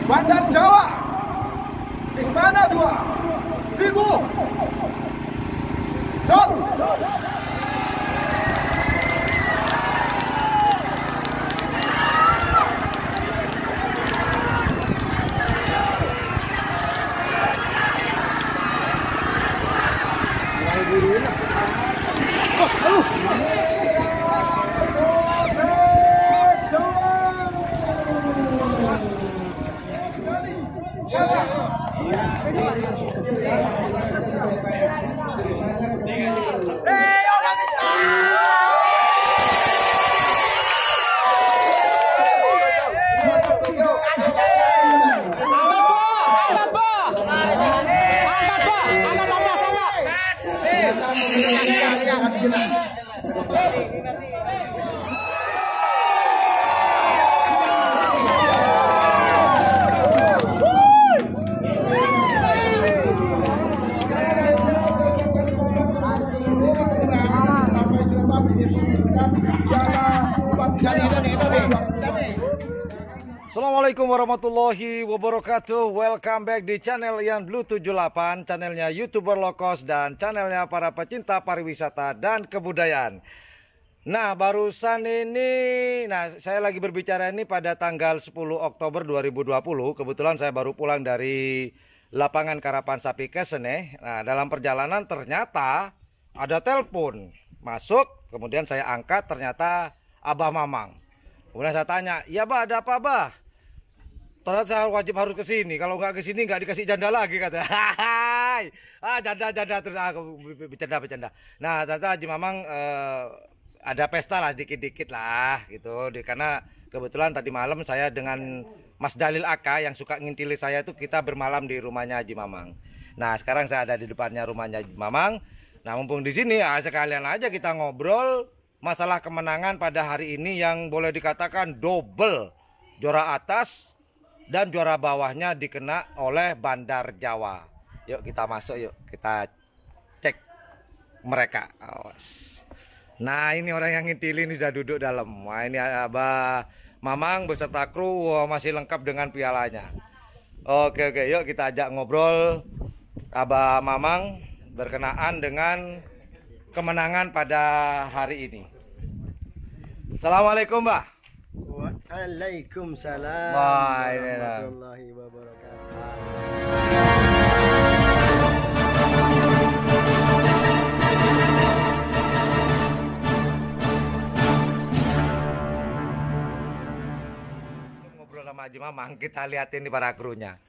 Bandar Jawa, Istana 2, Tibu, Jol. Assalamualaikum warahmatullahi wabarakatuh. Welcome back di channel Ian Blue 78, channelnya YouTuber low cost dan channelnya para pecinta pariwisata dan kebudayaan. Nah, barusan ini, saya lagi berbicara ini pada tanggal 10 Oktober 2020. Kebetulan saya baru pulang dari lapangan Karapan Sapi Kesene. Nah, dalam perjalanan ternyata ada telepon masuk, kemudian saya angkat, ternyata Abah Mamang. Kemudian saya tanya, "Ya, Bah, ada apa, Bah?" Ternyata saya wajib harus ke sini. Kalau nggak ke sini nggak dikasih janda lagi, kata. Hai, janda terus aku bercanda. Nah, ternyata Haji Mamang ada pesta lah dikit-dikit lah gitu. Karena kebetulan tadi malam saya dengan Mas Dalil Aka yang suka ngintili saya itu kita bermalam di rumahnya Haji Mamang. Nah, sekarang saya ada di depannya rumahnya Haji Mamang. Nah, mumpung di sini sekalian aja kita ngobrol masalah kemenangan pada hari ini yang boleh dikatakan double, juara atas dan juara bawahnya dikena oleh Bandar Jawa. Yuk kita masuk, yuk kita cek mereka. Nah, ini orang yang ngintilin sudah duduk dalam. Wah, ini Abah Mamang beserta kru. Wah, masih lengkap dengan pialanya. Oke, yuk kita ajak ngobrol Abah Mamang berkenaan dengan kemenangan pada hari ini. Assalamualaikum, Mbah. Waalaikumsalam warahmatullahi wabarakatuh. Ngobrol sama Haji Mamang, kita lihatin di para krunya.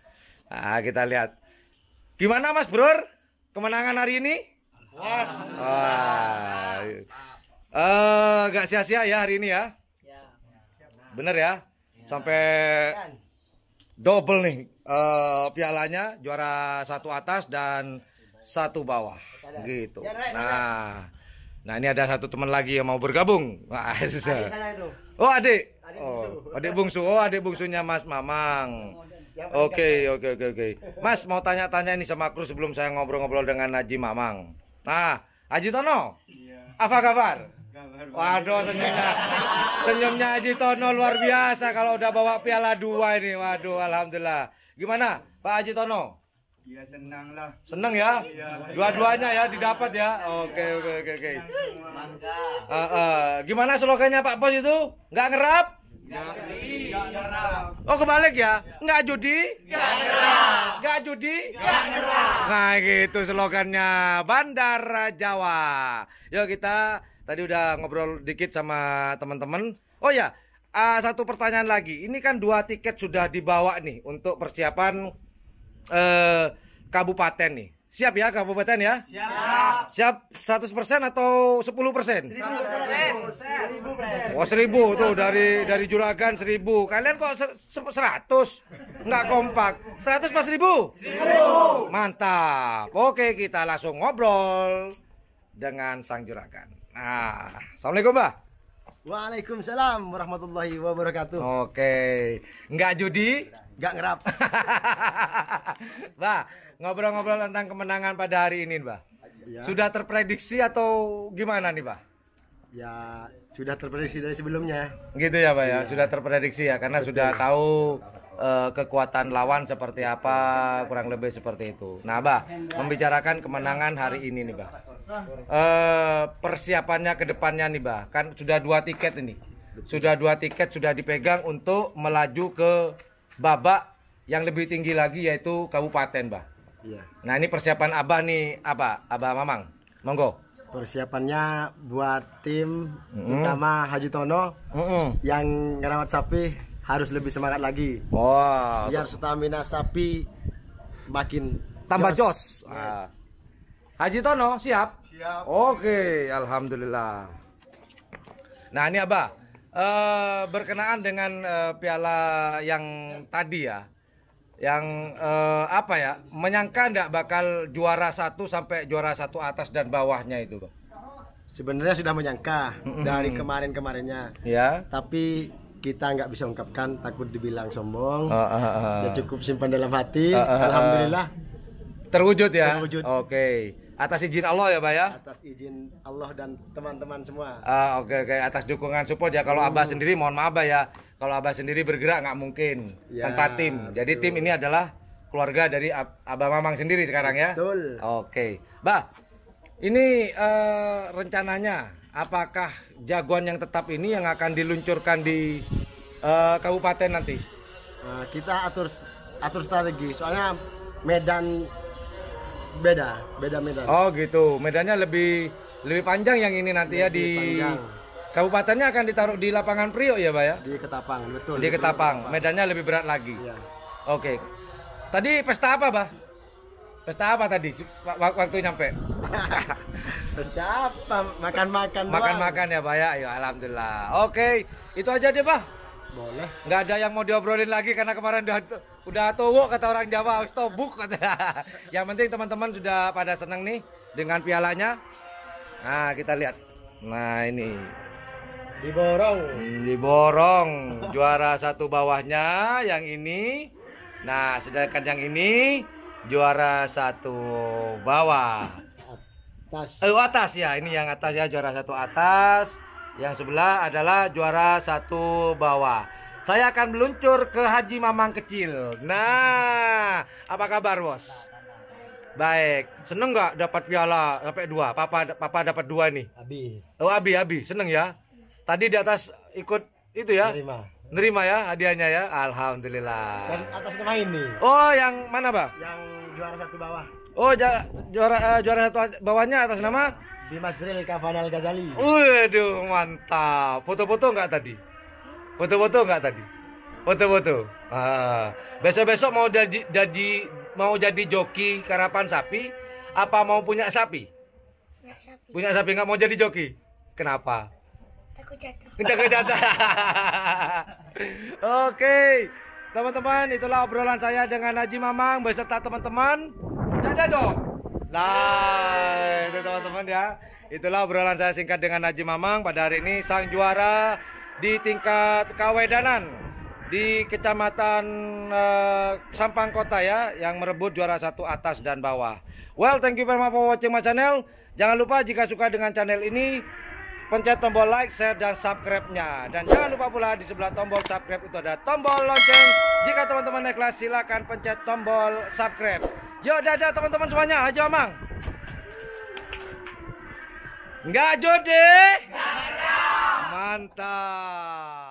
Nah, kita lihat. Gimana, Mas Bror? Kemenangan hari ini? Wah. Gak sia-sia ya hari ini ya? Bener ya? Sampai double nih pialanya, juara satu atas dan satu bawah gitu. Nah ini ada satu teman lagi yang mau bergabung. Oh, adik. Oh, adik bungsu. Oh, adik bungsunya Mas Mamang. Oke. Mas mau tanya-tanya ini sama kru sebelum saya ngobrol-ngobrol dengan Haji Mamang. Nah, Haji Tono. Apa kabar? Waduh, senyumnya Haji Tono luar biasa kalau udah bawa piala 2 ini. Waduh, alhamdulillah. Gimana Pak Haji Tono? Ya, senang lah. Seneng ya? Dua-duanya ya didapat ya. Oke. Gimana slogannya Pak Bos itu? Nggak ngerap? Oh, kebalik ya? Nggak judi? Nggak judi? Nah, gitu slogannya Bandar Jawa. Yuk kita tadi udah ngobrol dikit sama teman-teman. Oh ya, satu pertanyaan lagi. Ini kan 2 tiket sudah dibawa nih untuk persiapan kabupaten nih. Siap ya kabupaten ya? Siap 100% atau 10%? 100%. Oh, 1000 tuh dari juragan 1000. Kalian kok 100? Nggak kompak. 100 pas 1000? 1000. Mantap. Oke, kita langsung ngobrol dengan sang juragan. Nah, assalamualaikum, Mbah. Waalaikumsalam warahmatullahi wabarakatuh. Oke, nggak judi, Nggak ngerap. Mbah, ngobrol-ngobrol tentang kemenangan pada hari ini, Mbah. Ya. Sudah terprediksi atau gimana nih, Mbah? Ya, sudah terprediksi dari sebelumnya. Gitu ya, Mbah ya. Sudah terprediksi ya, karena sudah tahu kekuatan lawan seperti apa, kurang lebih seperti itu. Nah, Bah, membicarakan kemenangan hari ini nih, Bah. Persiapannya ke depannya nih, Bah. Kan sudah 2 tiket ini. Sudah 2 tiket sudah dipegang untuk melaju ke babak yang lebih tinggi lagi yaitu kabupaten, Bah. Iya. Nah, ini persiapan Abah nih, apa? Abah Mamang. Monggo. Persiapannya buat tim utama Haji Tono yang ngerawat sapi harus lebih semangat lagi. Wow. Biar stamina sapi makin Tambah jos. Haji Tono siap? Siap. Oke, alhamdulillah. Nah, ini Abah, berkenaan dengan piala yang tadi ya, yang apa ya, menyangka nggak bakal juara 1 sampai juara 1 atas dan bawahnya itu, Bang? Sebenarnya sudah menyangka dari kemarin-kemarinnya. Ya. Tapi kita nggak bisa ungkapkan, takut dibilang sombong. Ya cukup simpan dalam hati. Alhamdulillah Terwujud ya. Terwujud. Oke. Atas izin Allah ya, Pak ya. atas izin Allah dan teman-teman semua. Oke, atas dukungan support ya. Kalau Abah sendiri, mohon maaf ya, kalau Abah sendiri bergerak nggak mungkin Ya, tanpa tim. Jadi tim ini adalah keluarga dari Abah Mamang sendiri sekarang ya. Betul. Oke, Bah, ini rencananya apakah jagoan yang tetap ini yang akan diluncurkan di kabupaten nanti? Nah, kita atur strategi. Soalnya medan beda medan. Oh gitu, medannya lebih panjang yang ini nanti ya Lebih di panjang. kabupatennya akan ditaruh di lapangan Priok ya, Pak ya? Di Ketapang, betul. Di Ketapang, medannya lebih berat lagi. Iya. Oke. Tadi pesta apa, Bah? Pesta apa tadi waktu nyampe? Pesta apa? Makan-makan doang. Makan-makan ya, Pak ya. Ayo, alhamdulillah. Oke, itu aja deh, Bah. Boleh. Nggak ada yang mau diobrolin lagi karena kemarin udah tuwuk kata orang Jawa, harus tobuk kata. Yang penting teman-teman sudah pada senang nih dengan pialanya. Nah, kita lihat. Nah, ini diborong juara 1 bawahnya yang ini. Nah, sedangkan yang ini juara 1 bawah. Atas ya, ini yang atas ya, juara 1 atas. Yang sebelah adalah juara 1 bawah. Saya akan meluncur ke Haji Mamang kecil. Nah, apa kabar, Bos? Baik. Seneng nggak dapat piala sampai 2? Papa dapat 2 nih. Abi. Oh, Abi, seneng ya. Tadi di atas ikut itu ya? Nerima ya hadiahnya ya. Alhamdulillah. Dan atas nama ini. Oh, yang mana, Bah? Yang juara 1 bawah. Oh, juara 1 bawahnya atas nama Bimasril Kafanal Ghazali. Waduh, mantap. Foto-foto nggak tadi? Foto-foto nggak tadi? Foto-foto. Besok-besok mau jadi joki karapan sapi, apa mau punya sapi? Punya sapi nggak mau jadi joki? Kenapa? Takut jatuh. Oke, teman-teman, itulah obrolan saya dengan Haji Mamang beserta teman-teman. Dadah dong. Nah, itu teman-teman ya. Itulah obrolan saya singkat dengan Haji Mamang pada hari ini, sang juara di tingkat Kawedanan di Kecamatan Sampang Kota ya, yang merebut juara 1 atas dan bawah. Well, thank you very much for watching my channel. Jangan lupa jika suka dengan channel ini, pencet tombol like, share, dan subscribe-nya. Dan jangan lupa pula di sebelah tombol subscribe itu ada tombol lonceng. Jika teman-teman naik kelas, silakan pencet tombol subscribe. Yuk, dadah teman-teman semuanya. Haji Mamang. Nggak jode. Mantap.